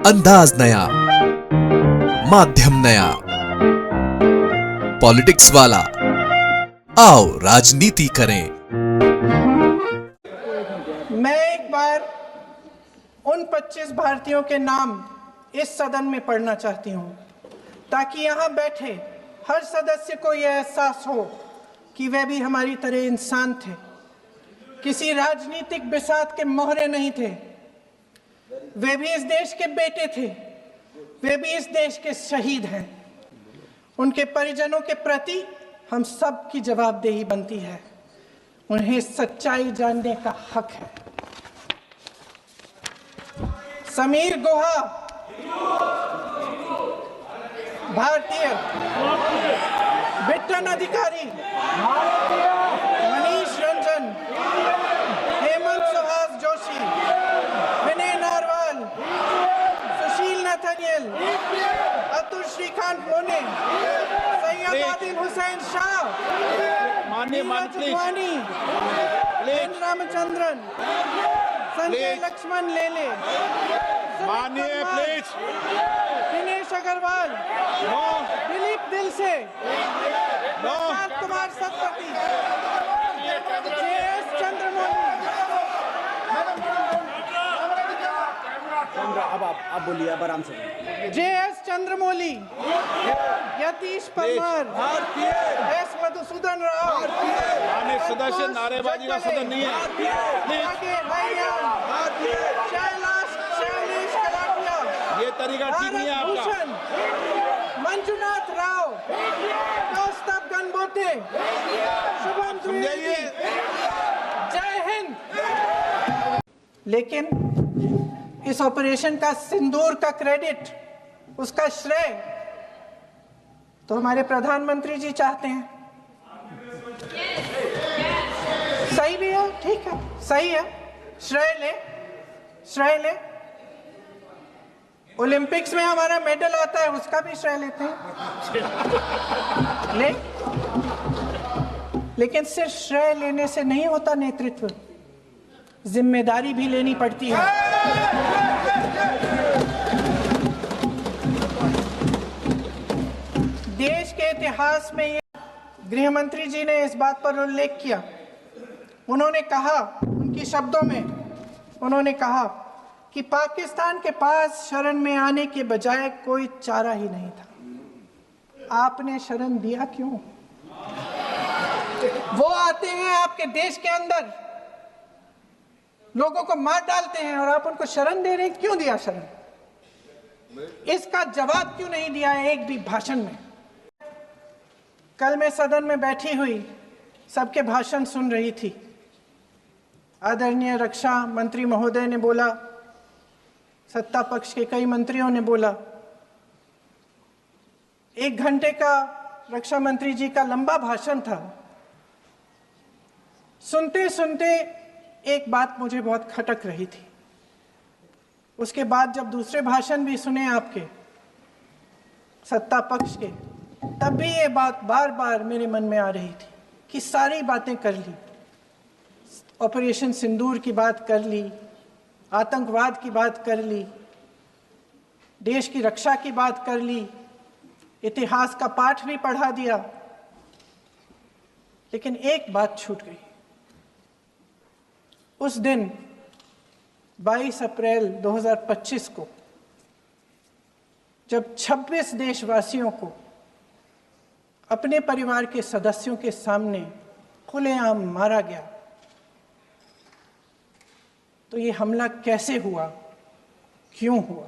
अंदाज नया, माध्यम नया, पॉलिटिक्स वाला। आओ राजनीति करें। मैं एक बार उन 25 भारतीयों के नाम इस सदन में पढ़ना चाहती हूं, ताकि यहां बैठे हर सदस्य को यह एहसास हो कि वे भी हमारी तरह इंसान थे, किसी राजनीतिक बिसात के मोहरे नहीं थे। वे भी इस देश के बेटे थे, वे भी इस देश के शहीद हैं। उनके परिजनों के प्रति हम सब की जवाबदेही बनती है, उन्हें सच्चाई जानने का हक है। समीर गुहा भारतीय, बिट्टन अधिकारी, मनीष रंजन, हेमंत सुहास जोशी, विनय नारवाल, सुशील नथनियल, अतुल श्रीकांत मोने, सैयद आदिल हुसैन शाह, नीरज वानी, एन रामचंद्रन, संजय लक्ष्मण लेले, मानिए प्लीज, दिनेश अग्रवाल, दिलीप दिल से, कुमार सतपति, JS चंद्रमौली। अब आप बोलिए, अब आराम से। JS चंद्रमौली, यतीश परमार, S मधुसूदन राव, सदस्य नारेबाजी का सदन नहीं है। शैलेश कलाटिया, ये तरीका ठीक नहीं है आपका। मंजुनाथ राव, कौस्तभ गणबोते, शुभम द्विवेदी, जय हिंद। लेकिन इस ऑपरेशन का सिंदूर का क्रेडिट, उसका श्रेय तो हमारे प्रधानमंत्री जी चाहते हैं। सही भी है, ठीक है, सही है, श्रेय ले। ओलंपिक्स में हमारा मेडल आता है, उसका भी श्रेय लेते हैं। लेकिन सिर्फ श्रेय लेने से नहीं होता नेतृत्व, जिम्मेदारी भी लेनी पड़ती है। देश के इतिहास में ये गृह मंत्री जी ने इस बात पर उल्लेख किया। उन्होंने कहा, उनकी शब्दों में उन्होंने कहा कि पाकिस्तान के पास शरण में आने के बजाय कोई चारा ही नहीं था। आपने शरण दिया क्यों? वो आते हैं आपके देश के अंदर, लोगों को मार डालते हैं, और आप उनको शरण दे रहे हैं। क्यों दिया शरण? इसका जवाब क्यों नहीं दिया है एक भी भाषण में? कल मैं सदन में बैठी हुई सबके भाषण सुन रही थी। आदरणीय रक्षा मंत्री महोदय ने बोला, सत्ता पक्ष के कई मंत्रियों ने बोला। 1 घंटे का रक्षा मंत्री जी का लंबा भाषण था। सुनते सुनते एक बात मुझे बहुत खटक रही थी। उसके बाद जब दूसरे भाषण भी सुने आपके सत्ता पक्ष के, तब भी ये बात बार बार मेरे मन में आ रही थी कि सारी बातें कर ली, ऑपरेशन सिंदूर की बात कर ली, आतंकवाद की बात कर ली, देश की रक्षा की बात कर ली, इतिहास का पाठ भी पढ़ा दिया, लेकिन एक बात छूट गई। उस दिन 22 अप्रैल 2025 को जब 26 देशवासियों को अपने परिवार के सदस्यों के सामने खुलेआम मारा गया, तो ये हमला कैसे हुआ, क्यों हुआ?